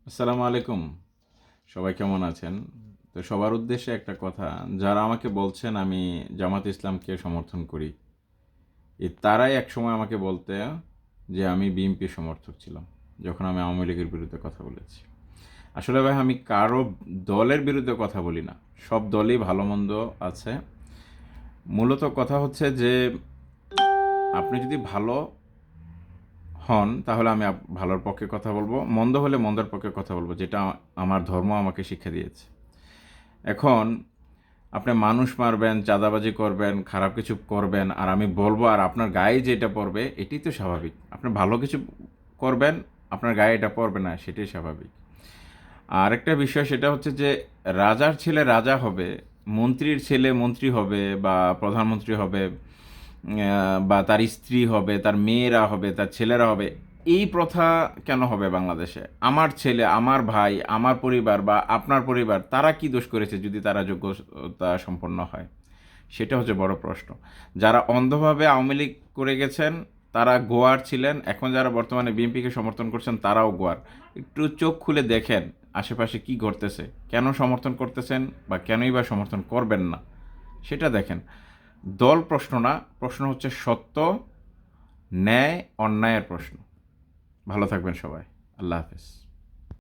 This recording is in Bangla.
আসসালামু আলাইকুম। সবাই কেমন আছেন? তো সবার উদ্দেশ্যে একটা কথা, যারা আমাকে বলছেন আমি জামাত ইসলামকে সমর্থন করি, তারাই একসময় আমাকে বলতে যে আমি বিএনপির সমর্থক ছিলাম, যখন আমি আওয়ামী লীগের বিরুদ্ধে কথা বলেছি। আসলে ভাই আমি কারো দলের বিরুদ্ধে কথা বলি না। সব দলই ভালো-মন্দ আছে। মূলত কথা হচ্ছে যে আপনি যদি ভালো হন তাহলে আমি ভালোর পক্ষে কথা বলব, মন্দ হলে মন্দের পক্ষে কথা বলব, যেটা আমার ধর্ম আমাকে শিক্ষা দিয়েছে। এখন আপনি মানুষ মারবেন, চাঁদাবাজি করবেন, খারাপ কিছু করবেন, আর আমি বলবো আর আপনার গায়ে যেটা পড়বে এটাই তো স্বাভাবিক। আপনি ভালো কিছু করবেন, আপনার গায়ে এটা পড়বে না, সেটাই স্বাভাবিক। আরেকটা বিষয় সেটা হচ্ছে যে রাজার ছেলে রাজা হবে, মন্ত্রীর ছেলে মন্ত্রী হবে বা প্রধানমন্ত্রী হবে, বা তার স্ত্রী হবে, তার মেয়েরা হবে, তার ছেলেরা হবে। এই প্রথা কেন হবে বাংলাদেশে? আমার ছেলে, আমার ভাই, আমার পরিবার বা আপনার পরিবার তারা কি দোষ করেছে যদি তারা যোগ্যতা সম্পন্ন হয়? সেটা হচ্ছে বড় প্রশ্ন। যারা অন্ধভাবে আওয়ামী লীগ করে গেছেন তারা গোয়ার ছিলেন, এখন যারা বর্তমানে বিএনপিকে সমর্থন করছেন তারাও গোয়ার। একটু চোখ খুলে দেখেন আশেপাশে কি ঘটতেছে, কেন সমর্থন করতেছেন বা কেনই বা সমর্থন করবেন না, সেটা দেখেন। দল প্রশ্ন না, প্রশ্ন হচ্ছে সত্য, ন্যায়, অন্যায়ের প্রশ্ন। ভালো থাকবেন সবাই। আল্লাহ হাফেজ।